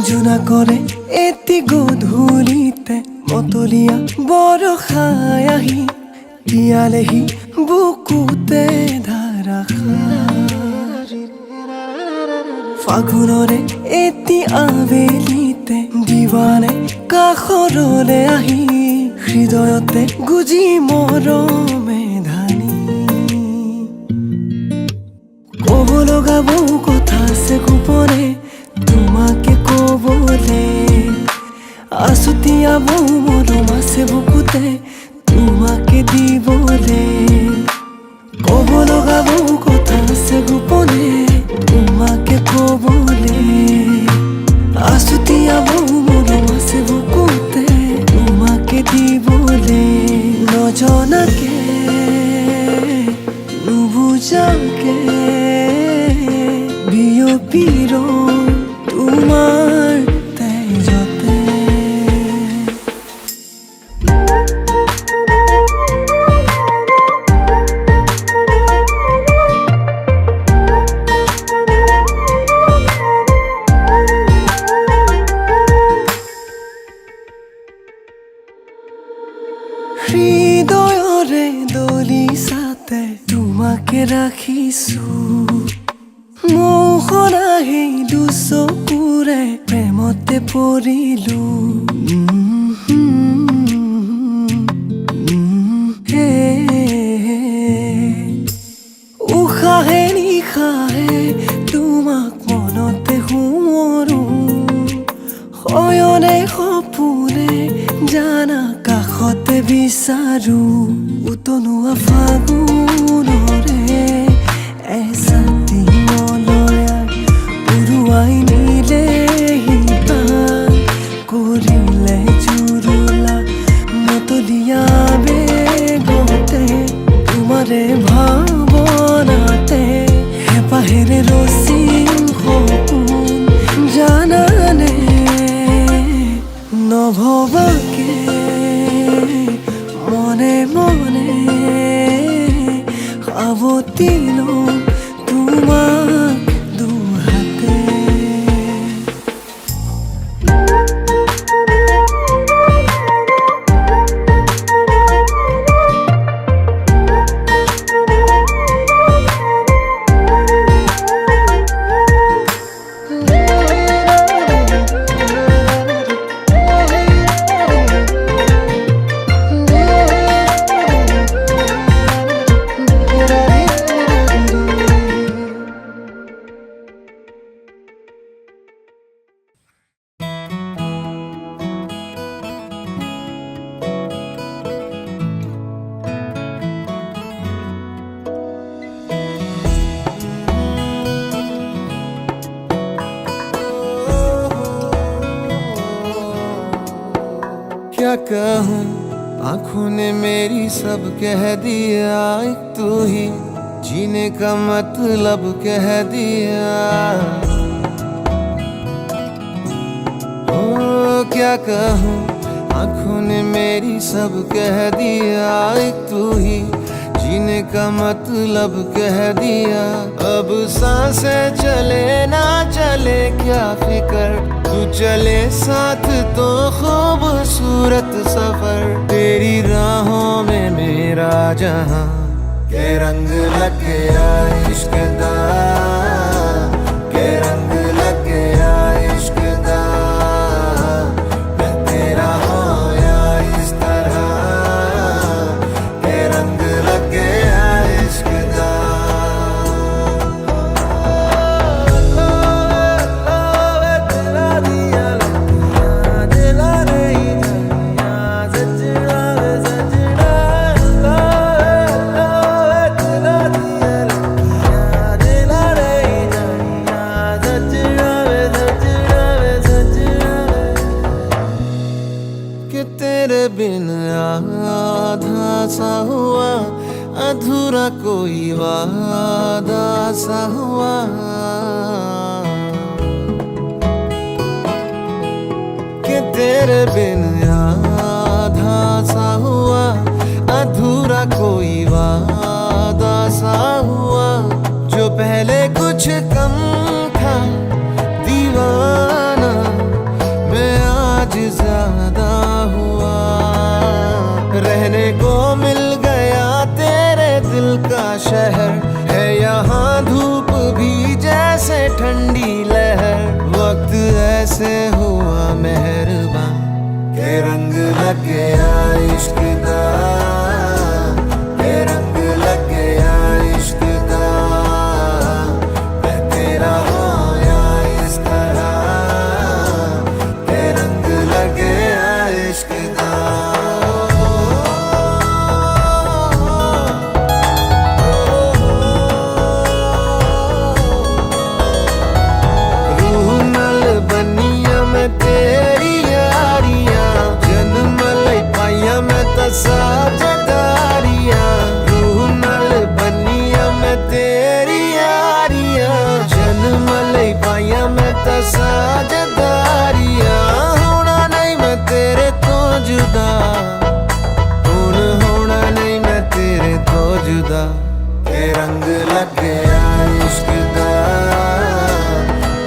জোনা কৰে এটি গধূলিতে মতলীয়া বৰষাই আহি তিয়ালেহি বুকুতে ধাৰাসাৰ ফাগুনৰে এটি আবেলিতে দিৱানে কাষৰলে আহি হৃদয়তে গুজি মৰমে ধানি ক'ব লগা বহু কথা আছে গোপনে তোমাকে কবলে আছুতীয়া বহু মৰম আছে বুকুতে তোমাকে দিবলে ক'ব লগা বহু কথা আছে গোপনে তোমাকে কবলে আছুতীয়া বহু মৰম আছে বুকুতে তোমাকে দিবলে নজনাকে নুবুজাকে বিয়পিৰ তোমাৰ তেজতে হৃদয়ৰে দলিছাতে তোমাকে ৰাখিছো মোহনা সেই দুচকুৰে প্ৰেমতে পৰিলো উশাহে নিশাহে তোমাক মনতে সোঁৱৰো শয়নে সপোনে জানা কাষতে বিচাৰো উতনুৱা ফাগুনৰে এচাতি মলয়াই উৰুৱাই নিলেহি প্ৰাণ কৰিলে জুৰুলা মতলীয়া বেগতে তোমাৰে ভাৱনাতে হেঁপাহেৰে ৰচিম সপোন জানানে নভবাকে মনে মনে সাৱটি লওঁ তোমাক দুহাতে क्या कहूँ आँखों ने मेरी सब कह दिया एक तू ही जीने का मतलब कह दिया ओ क्या कहूँ आँखों ने मेरी सब कह दिया एक तू ही जीने का मतलब कह दिया अब सांसें चले ना चले क्या फिकर तू चले साथ तो खूबसूरत सफर तेरी राहों में मेरा जहां के रंग लग गया इश्क दा के रंग लग गया इश्क दा मैं तेरा होया इस तरह के रंग लग गया इश्क दा बिन आधा सा हुआ, अधूरा कोई वादा सा हुआ। कि तेरे बिन आधा सा हुआ, अधूरा कोई वादा सा हुआ। जो पहले कुछ कम था दीवाना, मैं आज ज्यादा हुआ। रहने को मिल गया तेरे दिल का शहर, है यहाँ धूप भी जैसे ठंडी लहर। वक्त ऐसे हुआ मेहरबान के रंग लग गया इश्क का, के रंग लग गया इश्क का। मैं तेरा होया इस तरह, के रंग लग गया इश्क का। तेरी यारियां जन्म लई पाइया मैं साझेदारियां। रूह नाल बनिया मैं तेरी यारियां, जन्म लई पाइया मैं साझेदारियां। होना नहीं मैं तेरे तो जुदा, हुण होना नहीं मैं तेरे तो जुदा। के रंग लग गया इश्क का,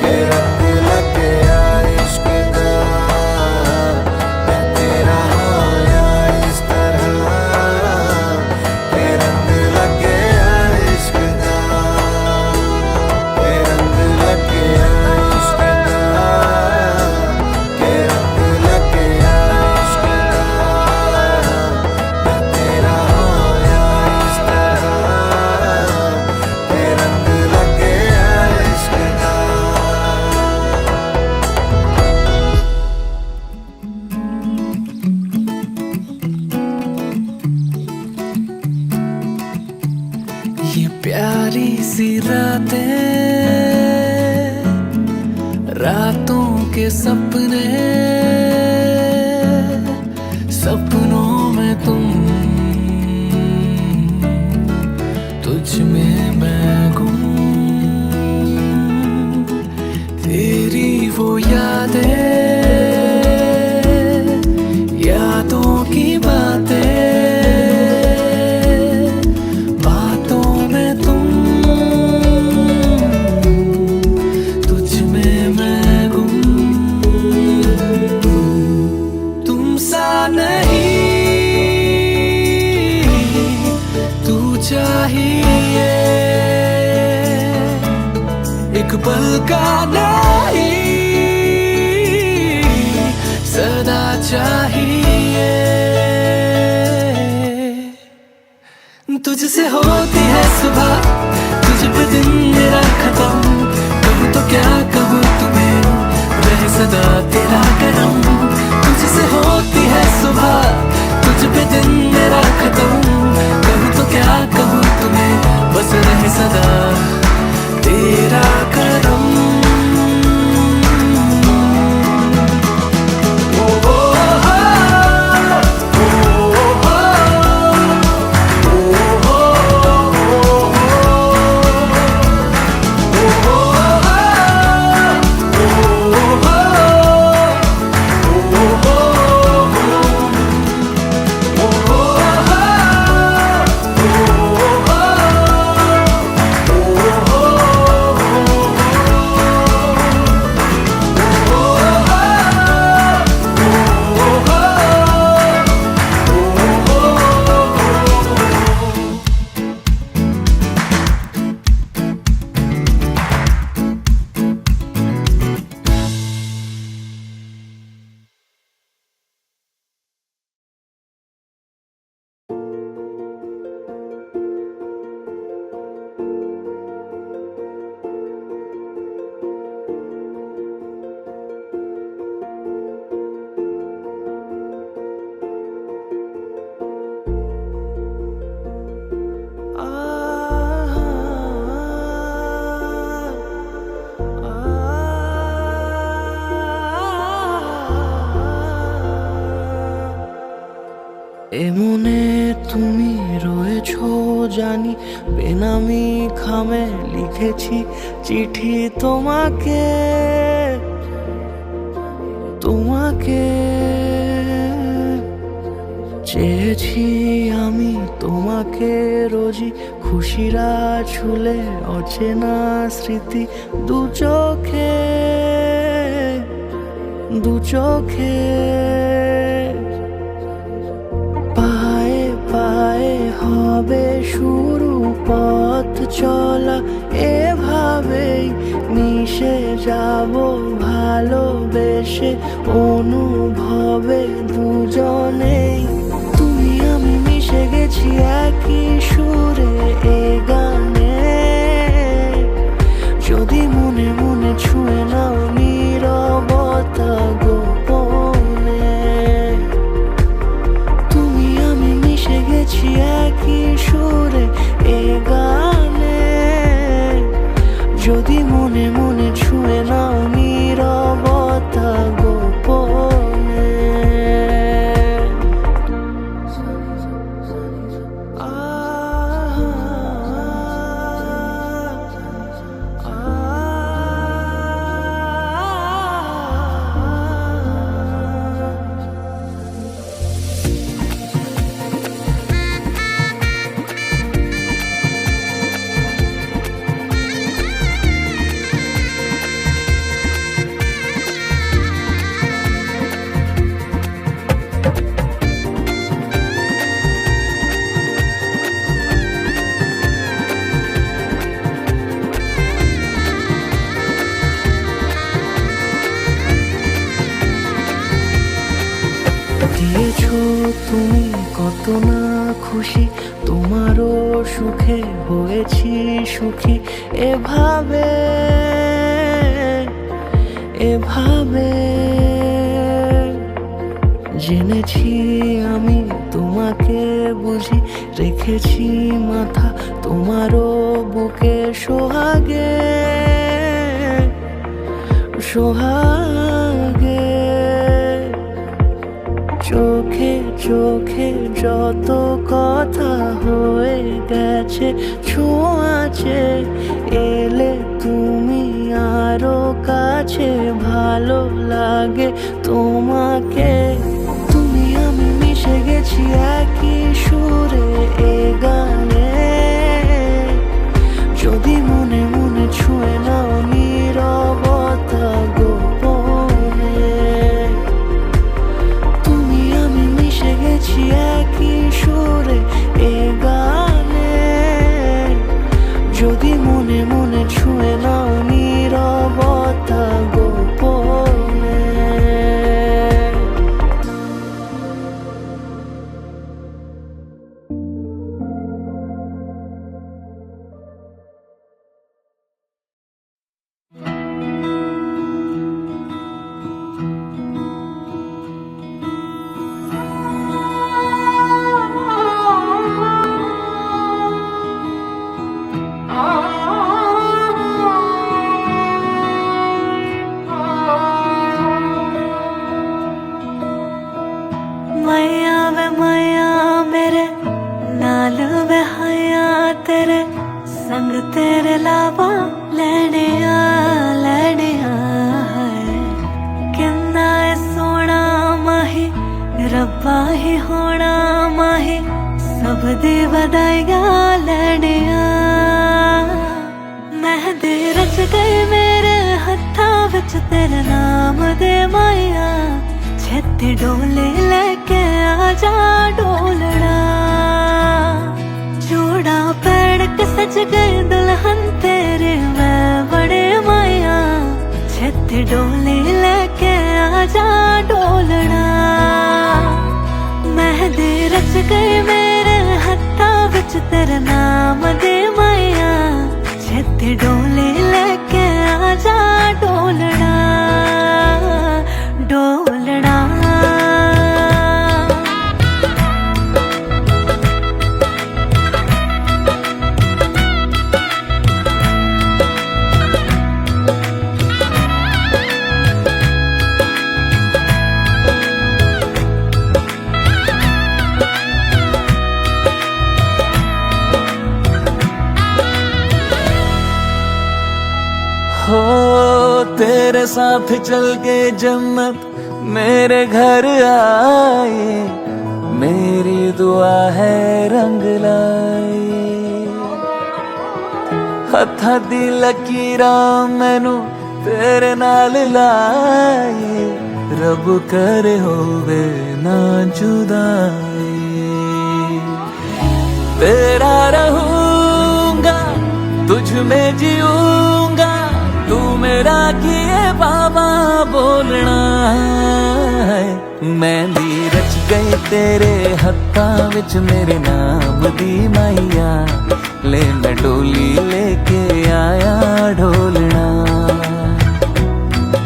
के रंग लग गया इश्क का। मैं तेरा होया इस तरह, के रंग लग गया इश्क का, के रंग लग गया इश्क का, के रंग लग गया इश्क का। मैं तेरा होया इस तरह, के रंग लग गया इश्क का। ये प्यारी सी रातें, रातों के सपने, सपनों में तुम, तुझ में मैं गुम। तेरी वो यादें, यादों की बातें, चाहिए एक पल का नहीं, सदा चाहिए। तुझसे होती है सुबह, तुझ पे दिन मेरा खत्म। कहूँ तो क्या कहूँ तुम्हें, रहे सदा तेरा करम। तुझसे होती है सुबह, तुझ पे दिन मेरा खत्म। कहूँ तो क्या कहूँ तुम्हें, बस रहे सदा तेरा करम। নামে লিখেছি চিঠি তোমাকে, তোমাকে চেয়েছি আমি তোমাকে রোজই, খুশিরা ছুলে অচেনা স্মৃতি দু চোখে, দু চোখে। পায়ে পায়ে হবে শুরু পথ চলা, এভাবেই মিশে যাব ভালোবেসে অনুভবে দুজনেই। তুমি আমি মিশে গেছি একই সুরে এ গানে, যদি মনে মনে ছুঁয়ে নাও নীরবতা গোপনে। তুমি আমি মিশে গেছি একই সুরে এ গানে, যদি মনে মনে ছুঁয়ে নাও নীরবতা গোপনে। দিয়েছো তুমি কত না খুশি, তোমারও সুখে হয়েছি সুখী। এভাবে এভাবে জেনেছি আমি তোমাকে বুঝি, রেখেছি মাথা তোমারও বুকে সোহাগে, সোহাগে। চোখে চোখে যত কথা হয়ে গেছে ছোঁয়াচে, এলে তুমি আরো কাছে, ভালো লাগে তোমাকে। তুমি আমি মিশে গেছি একই সুরে এ গানে, যদি মনে মনে ছুঁয়ে নাও নীরবতা গোপনে। তুমি আমি মিশে গেছি একই সুরে এ গানে, যদি মনে মনে ছুঁয়ে নাও নীরবতা গোপনে। मैया वे मैया मेरे नाल वे हया तेरे संग, तेरे लावा लैने आ है। किन्ना है सोना माही रब्बा ही होना माही, सब दी बधाइया लैने आ। मेहंदी रच गई मेरे हत्था विच तेरे नाम दे माया, छेती डोले लेके आजा डोलना। जोड़ा पैड़ के सज गए दुल्हन तेरे मैं बड़े माया, छेती डोले लेके आजा डोलना। मेहंदी रच गई मेरे हत्था विच तेरे नाम दे माया, छेती डोले लेके आजा डोलना, डोलना। मेरे साथ चल के जन्नत मेरे घर आए, मेरी दुआ है रंग लाए। हत्था दी लकीरां मैनू तेरे नाल लाए, रब करे होवे ना जुदाई। तेरा रहूंगा तुझ में जीऊंगा, तू मेरा किए बाबा बोलना है। मेहंदी रच गई तेरे हत्थां विच मेरे नाम दी माइया, ले मैं डोली लेके आया ढोलना।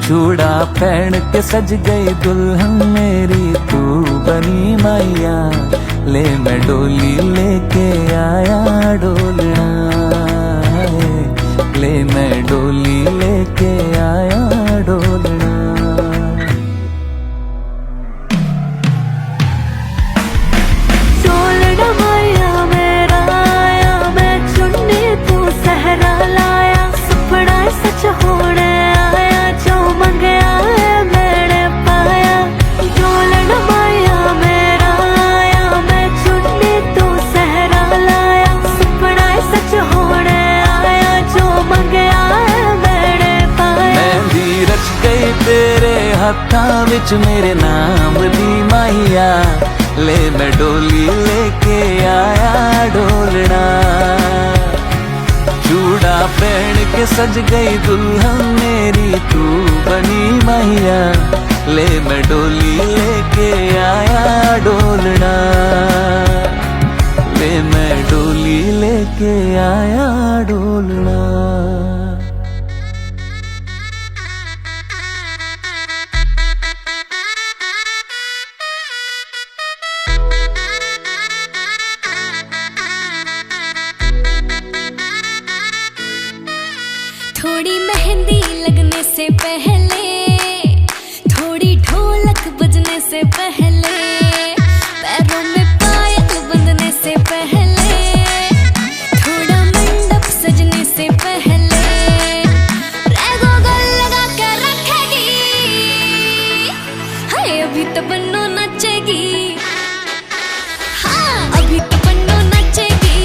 चूड़ा पहन के सज गई दुल्हन मेरी तू बनी माइया, ले मैं डोली लेके आया ढोलना, ले मैं डोली लेके आया ढोलना। ढोलना माया मेरा आया, मैं चुन्नी तू सहरा लाया, सुपना सच होने आया, जो मंगया है मैंने पाया। ढोलना माया मेरा आया, मैं चुन्नी तू सहरा लाया, सुपना सच होने आया, जो मंगया है मैंने पाया। मेहंदी रच गई तेरे हत्थां विच मेरे नाम दी माहिया, ले मैं डोली लेके आया ढोलना। चूड़ा पहन के सज गई दुल्हन मेरी तू बनी माहिया, ले मैं डोली लेके आया ढोलना, ले मैं डोली लेके आया ढोलना। थोड़ी मेहंदी लगने से पहले, थोड़ी ढोलक बजने से पहले, पैरों में पायल बंधने से पहले, थोड़ा मंडप सजने से पहले, रैगो गल लगा कर रखेगी, हाय अभी तो बन्नो नचेगी, हाँ अभी तो बन्नो नचेगी।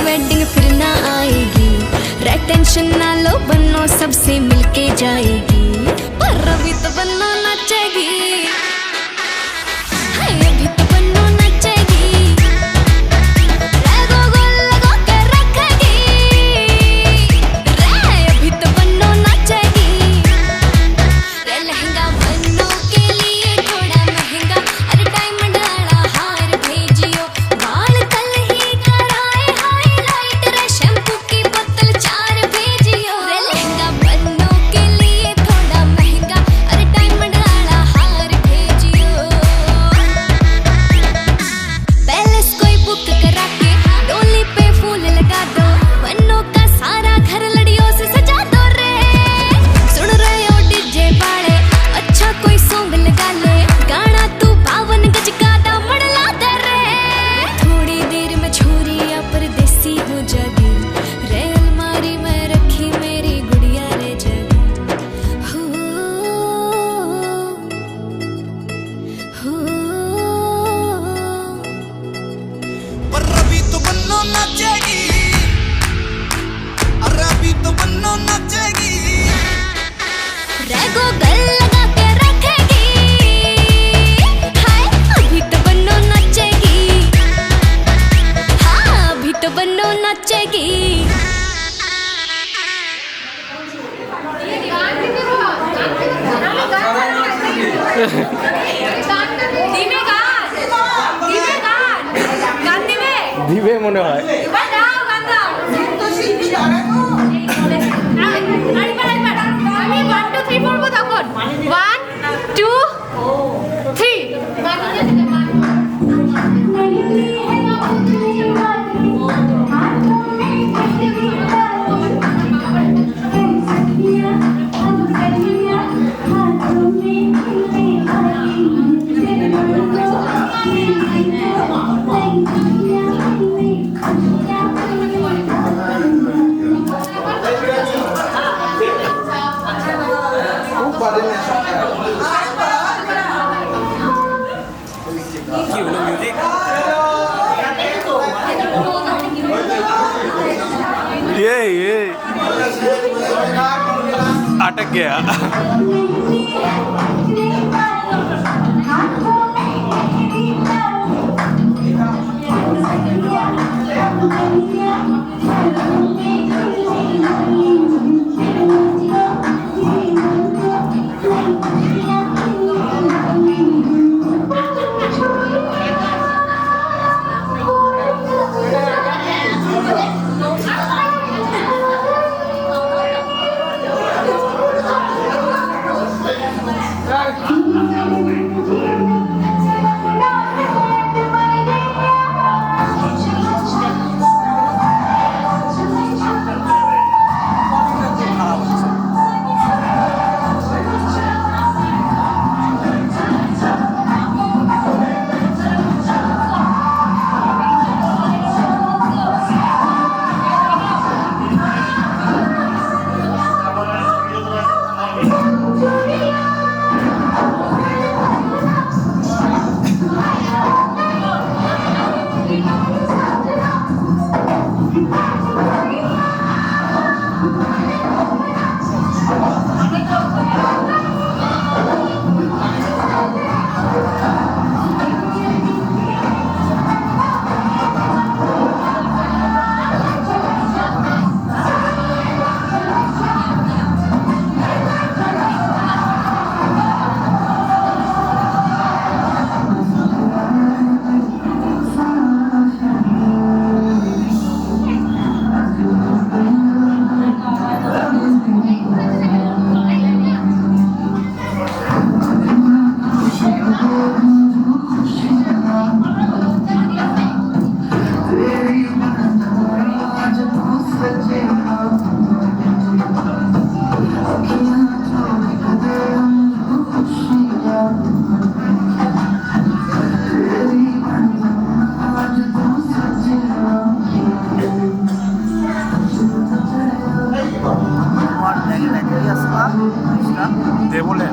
वेडिंग फिर ना आएगी, टेंशन ना लो बन्नो सबसे मिलके जाएगी, पर अभी तो बन्नो नचेगी, हाय अभी तो बन्नो नचेगी, रैगो गोल लगा कर रखेगी, रे अभी तो बन्नो नचेगी। रे लहंगा बन्नो के लिए थोड़ा महंगा, अरे डायमंड वाला हार भेजियो, बाल कल ही कराए हाईलाइट, रे शैम्पू की बोतल 4 भेजियो। रे लहंगा बन्नो के लिए थोड़ा महंगा, अरे डायमंड वाला हार भेजियो। पैलेस कोई बुक करा के डोली पे फूल लगा दो, बन्नो का सारा घर लड़ियों से सजा दो रे। सुन रहे हो डीजे वाले, अच्छा कोई सॉन्ग लगा ले, गाना तू 52 गज का दामन ला दे रे। थोड़ी देर में छोरी या परदेसी हो जागी, रे अलमारी में रखी मेरी गुड़िया रे जगी। हो पर अभी तो बन्नो नचेगी, अरे अभी तो बन्नो नचेगी। रैगो गल लगा के रखेगी, हाय अभी तो बन्नो नचेगी, हाँ अभी तो बन्नो नचेगी। দিবে গান দিবে গান গান দিবে দিবে মনে হয়। এবার দাও গান দাও আমি 1 2 3 বলবো তখন 1 2 কি হলো মিউজিক? ये अटक गया। दे बोले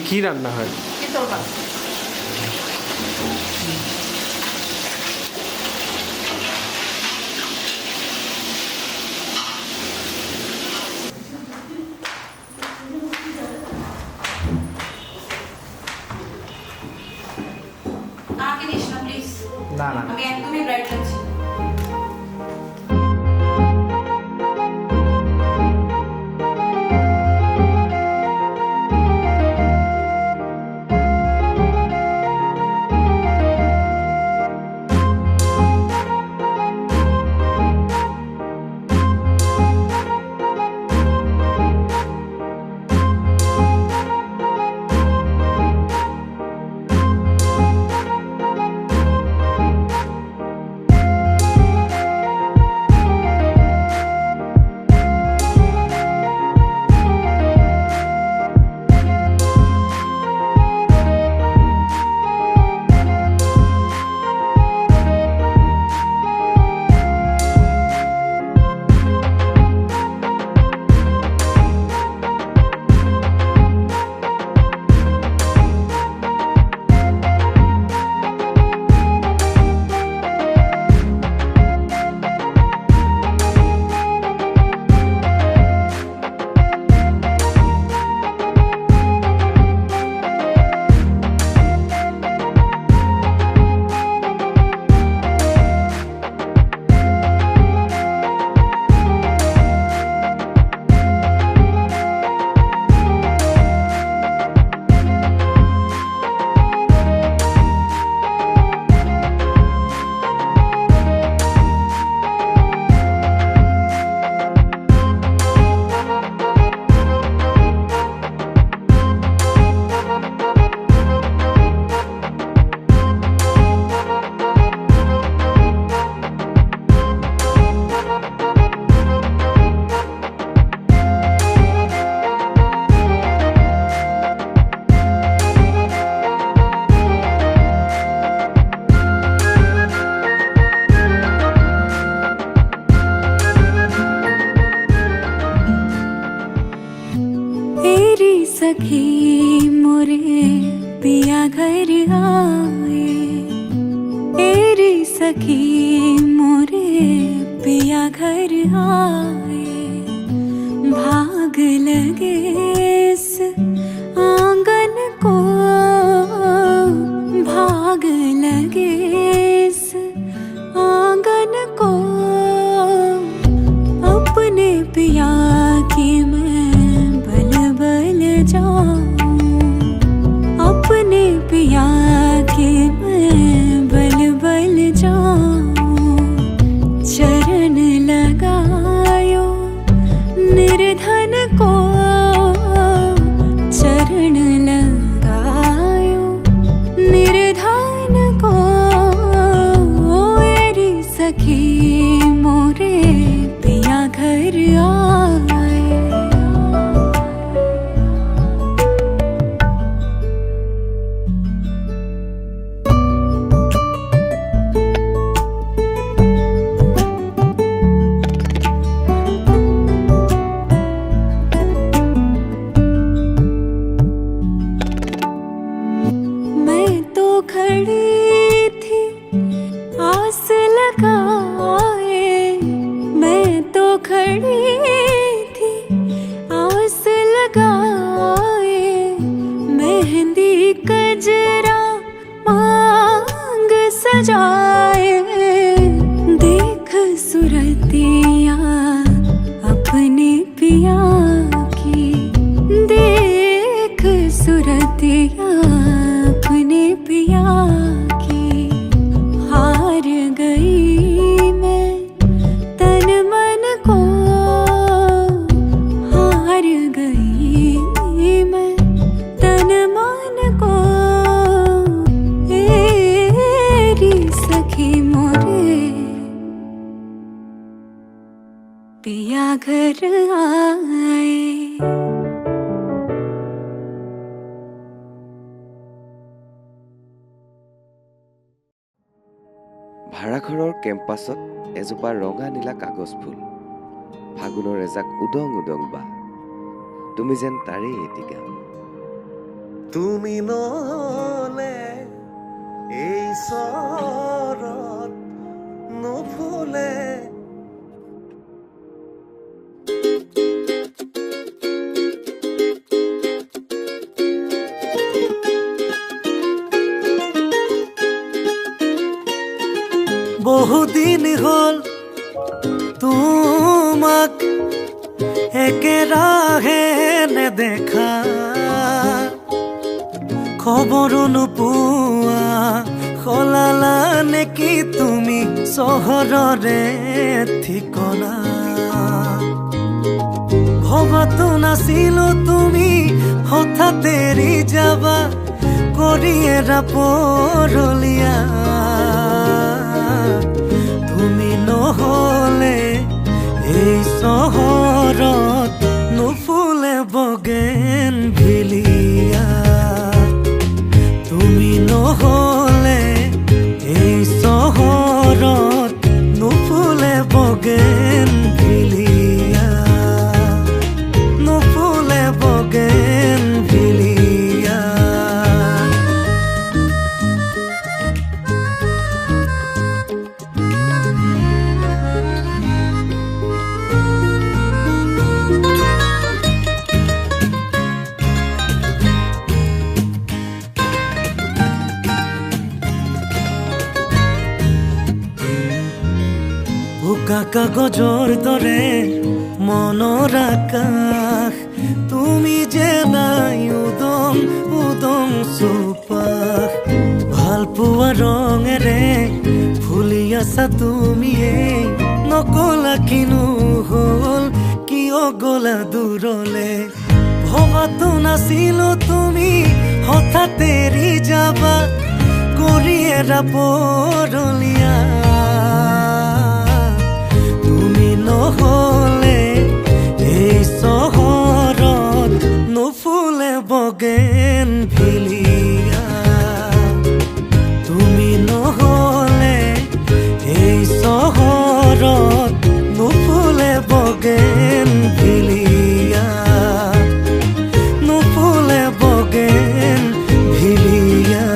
কি রান্না হয়? চিতল মাছ। আমাকে দিস না প্লিজ। না না আমি একদমই ব্রাইট লাগছি। सखी मोरे पिया घर आए, तेरी सखी मोरे पिया घर आए, भाग लगे इस आंगन को, भाग लगे इस आंगन को, अपने पिया की मैं बल बल जाऊं, अपने पिया के मैं बल बल जाऊं, चरण लगायो निर्धन को, चरण लगायो निर्धन को, मेरी सखी मोरे पिया घर आए। मैं तो खड़ी थी आस लगाए, मैं तो खड़ी थी आस लगाए, मेहंदी कजरा मांग सजाए, देख सुरतिया अपने पिया की, देख सुरतिया अपने पिया की, हार गई मैं तन मन को, हार गई मैं तन मन को, तेरी सखी मोरे पिया घर आए। ভাড়াঘৰৰ কেম্পাছত এজোপা ৰঙা নীলা কাগজ ফুল, ফাগুনৰ এজাক উদং উদং বা, তুমি যেন তাৰেই এটিকা। তুমি নলে এই চহৰত নুফুলে বহুদিন হল তোমাক একেৰাহে নেদেখা খবৰো নোপোৱা সলালা নেকি তুমি চহৰৰে ঠিকনা ভবাতো নাছিলো তুমি হঠাৎ এৰি যাবা কৰি এৰা পৰলীয়া তুমি নহলে এই চহৰত নুফুলে বগেন ভিলিয়া তুমি নহলে এই চহৰত নুফুলে বগেন ভিলিয়া নুফুলে বগেন ভিলিয়া বোকা কাগজৰ দৰে মনৰ আকাশ তুমি যে নাই উদং উদং চোপাশ ভাল পোৱা ৰঙেৰে ফুলি আছা তুমিয়ে নকলা কিনো হল কিয় গলা দূৰলে ভবাতো নাছিলো তুমি হঠাৎ এৰি যাবা কৰি এৰা পৰলীয়া নহলে এই চহৰত নুফুলে বগেন ভিলিয়া তুমি নহলে এই চহৰত নুফুলে বগেন ভিলিয়া নুফুলে বগেন ভিলিয়া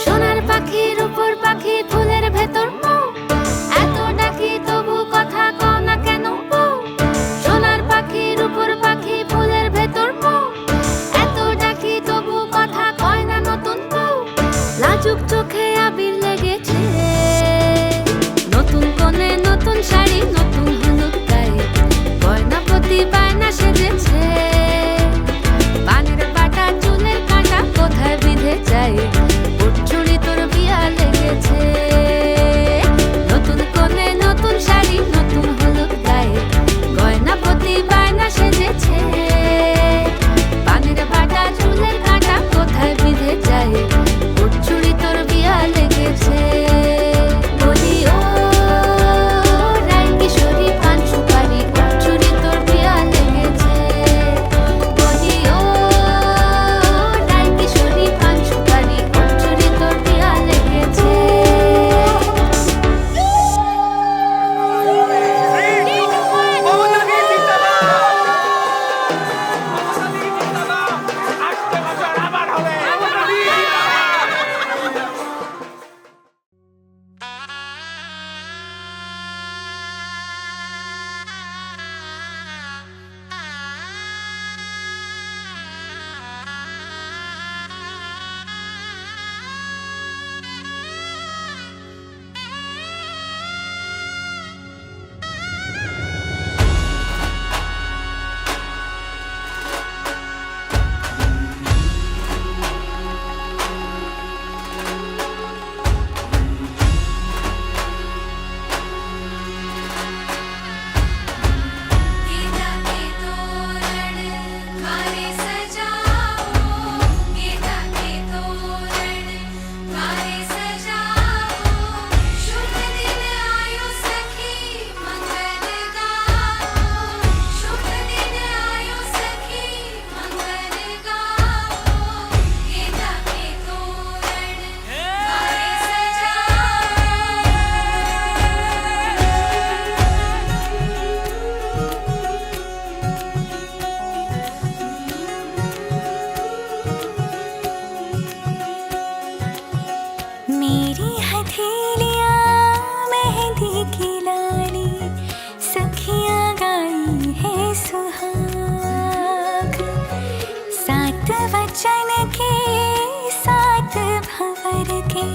সোনার পাখির উপর পাখি ফুলের ভেতর মৌ এত ডাকি তবু কথা কও না কেন বউ সোনার পাখির উপর পাখি ফুলের ভেতর মৌ এত ডাকি তবু কথা কয় না নতুন বউ লাজুক চোখে আবির লেগেছে নতুন কোণে নতুন শাড়ি নতুন হলুদ গায়ে গয়না প্রতি বায়না সেজেছে পানের বাটা চুলের কাঁটা কোথায় বিঁধে যায় চুড়ি তোর বিয়া লেগেছে मेरी हथेलियाँ मेहंदी की लाली, सखियाँ गाई है सुहाग। सात वचन के सात भंवर के,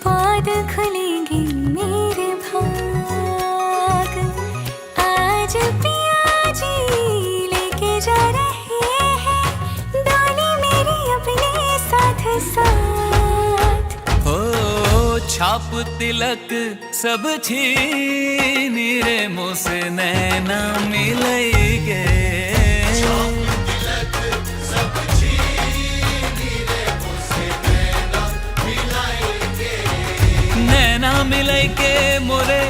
पौध खुलेंगे मेरे भाग। आज पिया जी लेके जा रहे हैं डोली मेरी अपने साथ साथ। हो छाप तिलक सब छीन रे मुझसे नैना मिलेगे। नैना मिलेगे मोरे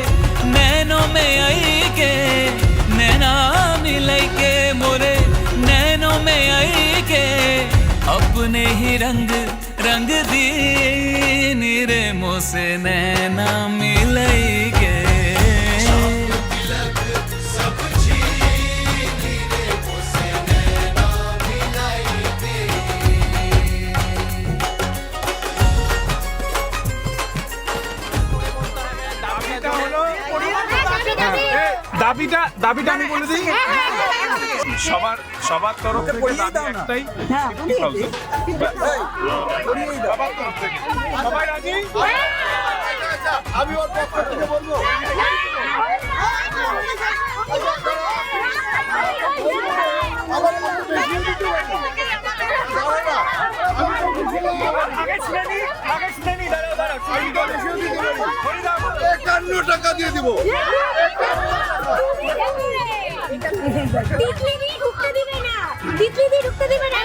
नैनों में आई के, नैना मिलेगे मोरे नैनों में आई के। अपने ही रंग रंग दी रे मुझसे नैना मिलेगे। দাবিটা আমি বলে দিই, সবার তরফ থেকে দাবি একটাই, 50,000 সবার তরফ থেকে। সবাই রাজি? আমি ওর পক্ষ থেকে বলবো টাকা দিয়ে দিব। ঢুকতে দিবে না, ঢুকতে দিবে না।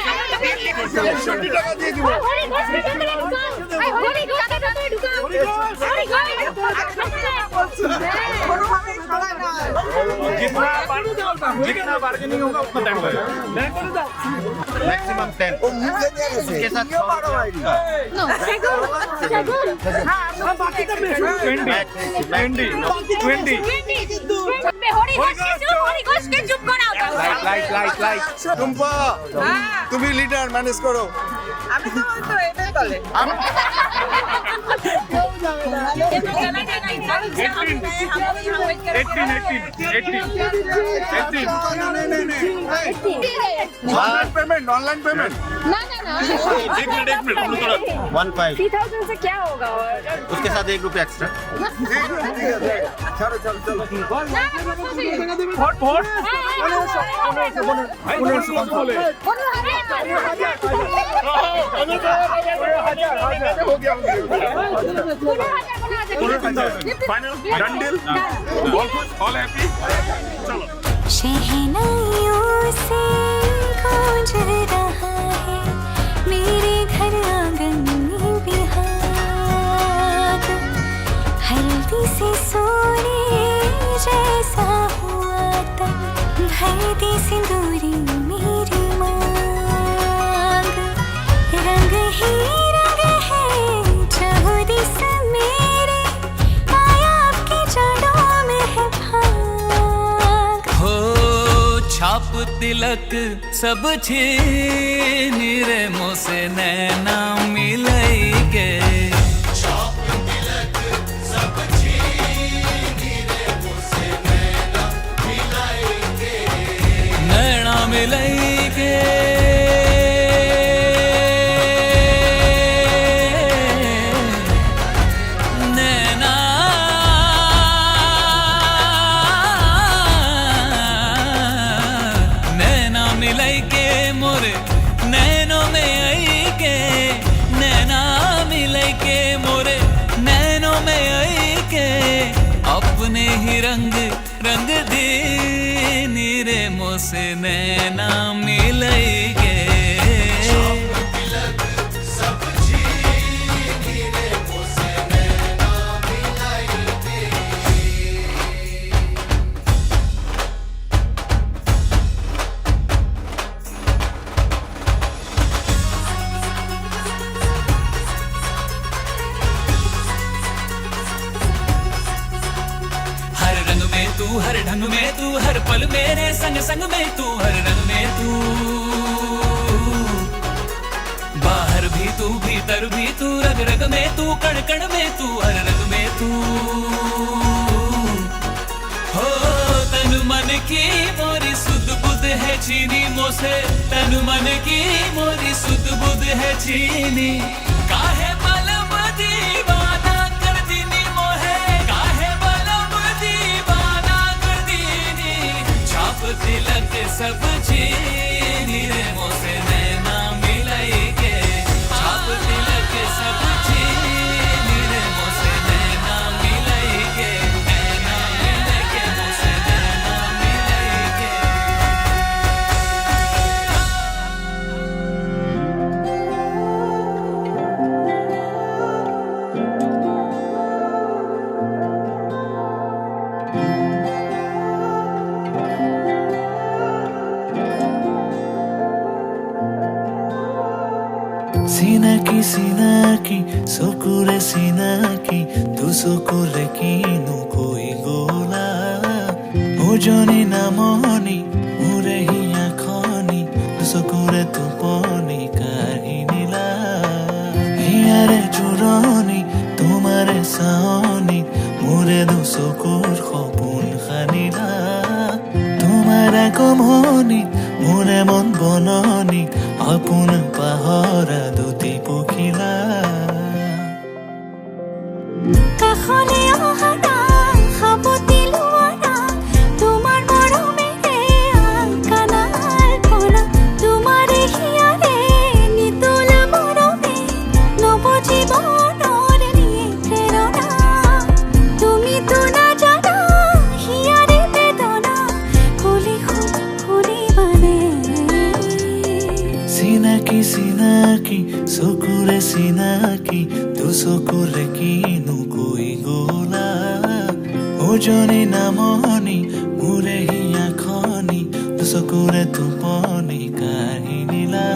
60 টাকা দিয়ে দিব। जितना बार्गेनिंग होगा उतना टाइम लगेगा। मैक्सिमम 10 उसके साथ 20 তুমি লিডার ম্যানেজ করো। আমি তো এটাই বলে। ऑनलाइन पेमेंट ना 3000 से क्या होगा? उसके साथ 1 रुपया एक्स्ट्रा। शहनाइयों से गूंज रहा है मेरे घर आंगन में बिहार। हल्दी से सोने जैसा हुआ तब भरती सिंदूरी मेरी मांग। रंग ही रंग है चहुदी से मेरे, आया आपकी जड़ों में है भाग। हो छाप तिलक सब छीन रे मुझसे नैना मिलेगे। नैना मिलेगे। नैना नैना मिलेगे मोरे नैनों में आई के, नैना मिलेगे मोरे नैनों में आई के। अपने ही रंग रंग दी रे मुझसे नैना मिलेगे। तू हर ढंग में तू हर पल मेरे संग संग में तू हर रंग में तू। बाहर भी तू भीतर भी तू रग रग में तू कण कण में चीनी मोसे तन मन की मोरी सुध बुध है चीनी काहे बलम दीवाना कर दीनी मोहे काहे बलम दीवाना कर दीनी छाप तिलक सब चीनी रे मोसे नैना मिलाई के छाप तिलक सब चीनी रे मोसे नैना मिलाई के नैना मिले के मोसे नैना मिलाई के Sinaki, sokure sinaki, tu sokure kinu koi gola. Ojoni namoni, mure hiya khani, tu sokure tu poni kahinila. Hiyare churoni, tumare saoni, mure du sokur khopun khanila. Tumare komhoni, mure mon bononi. Apun pahara duti pokhila কাখনে আহানা খাবতি Luana তোমার মরমে রে Canal পোনা তোমার হিয়ারে নিতুল মরমে নব জীবনর নিয়ে প্রেরণা তুমি তো না জানা হিয়ারে বেদনা খুলি খুলি বানে Sinaki, sokure sinaki, tu sokure kinu koi gola. Ojoni namoni, mure hiya khani, tu sokure tu poni kahinila.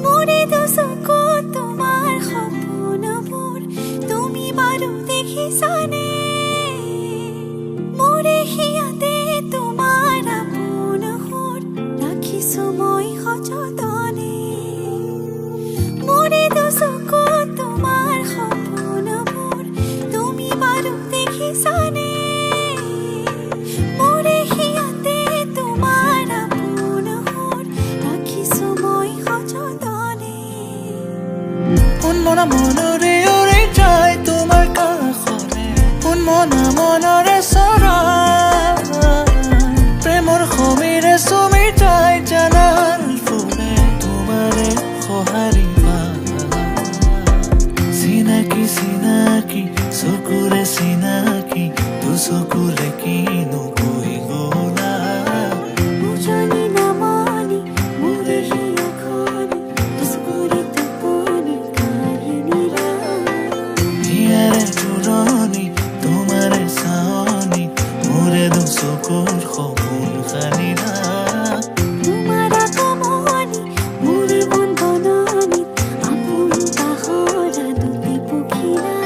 মোরে দুসকো তোমার সপন মোর তুমি বারু দেখিছানে মোরে হিয়াতে তোমাৰ আপোন সুৰ ৰাখিছো মই সযতনে মোৰে দুসকো তোমাৰ সপন মোৰ তুমি বারু দেখিছানে মোৰে হিয়াতে তোমাৰ আপোন সুৰ ৰাখিছো মই সযতনে Mona monore ore jai tumar kakhone mona monore sara premor khomire sumi jai janar fule tumare khohari pa sinaki sokure sinaki tu sokure kinu koi gola Ojoni namoni mure hiya khani tuskuri tuponi kahinila hiyare churoni tumare saoni mure du sokor khopun khanila তোমারা কমনি মুরে মন বননি আপন পাহরা দুটি পখিলা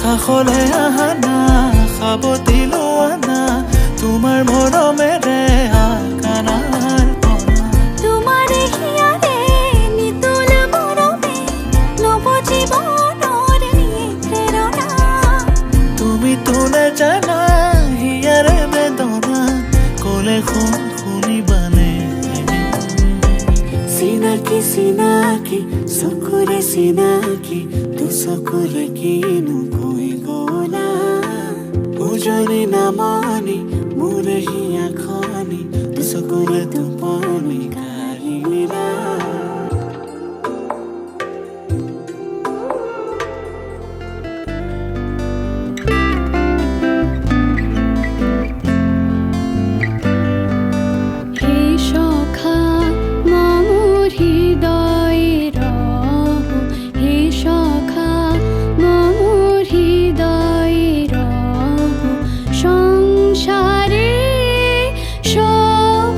কাখলে আহানা খাবতি লোৱানা তোমাৰ মৰমেৰে কানাৰ পৰা তোমার হিয়ারে নিতুল মরমে নব জীবনর নিয়ে প্রেরণা তুমি তো নাজানা হিয়াৰে বেদনা কলে শুনিবানে Sinaki, sokure sinaki, tu sokure kinu koi gola. Ojoni namoni mure hiya khani tu sokure tu poni kahinila হে সখা মমোর হৃদয়ে রহ হে সখা মমোর হৃদয়ে রহ সংসারে সব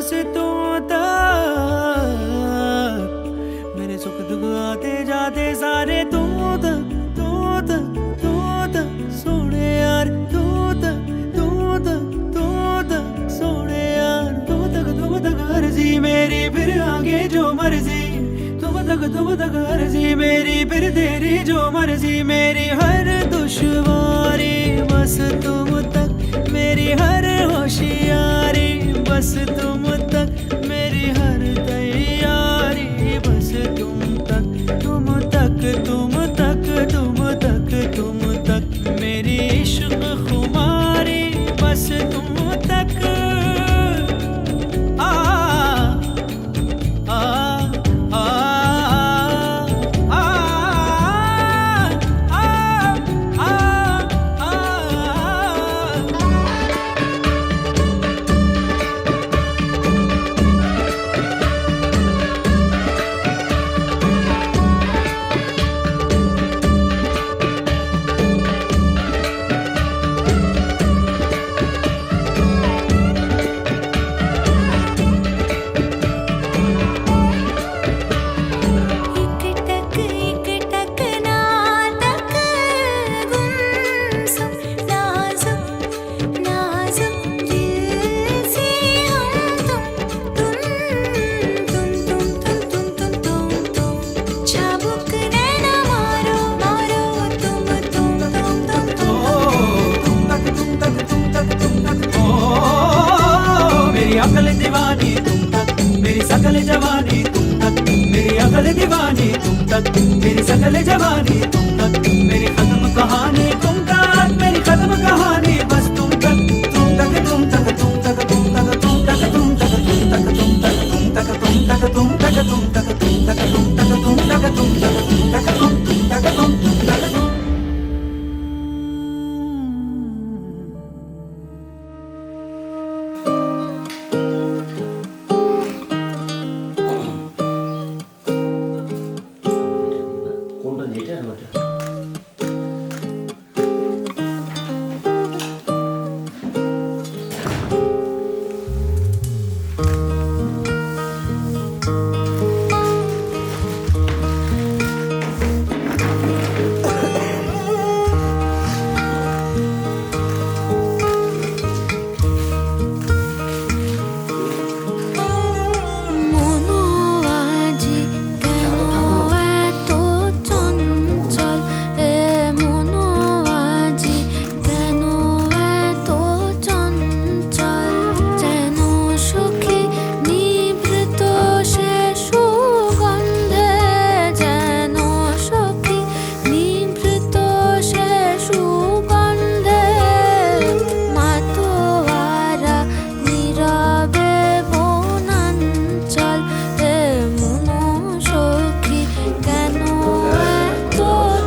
बस तुम तक, मेरे सुख दुख आते जाते सारे तुम तक, तुम तक, तुम तक सोने यार, तुम तक, तुम तक, तुम तक सोने यार, तुम तक अर्जी मेरी, फिर आगे जो मर्जी, तुम तक अर्जी मेरी, फिर तेरी जो मर्जी, मेरी हर दुश्वारी बस तुम तक, मेरी हर होशियारी बस तुम तक, मेरी हर तैयारी बस तुम तक, तुम तक, तुम तक, तुम तक, तुम तक, मेरी इश्क खुमारी बस तुम तक। आ आ आ आ आ आ एक टक नाटक गुमसुम नाजुक नाजुक दिल से हम तुम चाबुक नैना मारो मारो तुम मेरी अकल दीवानी तुम तक, मेरी सकल जवानी तुम तक, मेरी अकल दीवानी तुम तक, मेरी सकल जवानी तुम तक, मेरी खत्म कहानी तुम तक, मेरी खत्म कहानी बस तुम तक, तुम तक, तुम तक, तुम तक, तुम तक, तुम तक, तुम तक, तुम तक, तुम तक, तुम तक, तुम तक, तुम तक, तुम तक, तुम तक, तुम तक, तुम तक, तुम तक, तुम तक, तुम तक, तुम तक। মনো আজি কেন এত চঞ্চল, এ মনো আজি কেন এত চঞ্চল, যেন সুখী নিভৃত সে সুগন্ধে, যেন সুখী নিভৃত সে সুগন্ধে, মাতোয়ারা নীরবে বনাঞ্চল, এ মনো সখী কেন এত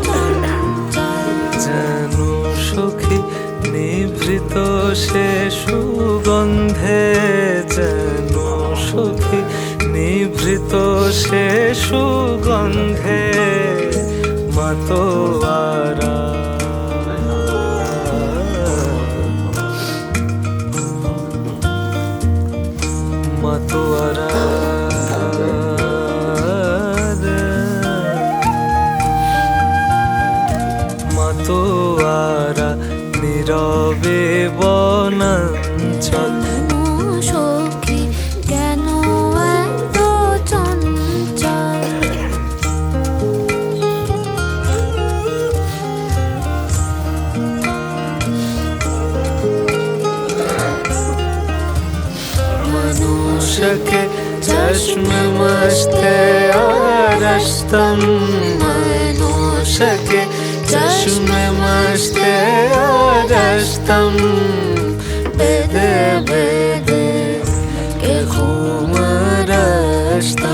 চঞ্চল। যেন সখী নিভৃত সে সুগন্ধে, যেন সখী নিভৃত সে সুগন্ধে, মাতোয়ারা মাতোয়ারা মাতোয়ারা নীরবে বনাঞ্চল। মনো সখী কেন এত চঞ্চল। मनुष्य के चश्म मस्ते आरस्तम, मनुष्य के चश्म मस्ते आरस्तम, बेदे बेदे के घूम रस्तम।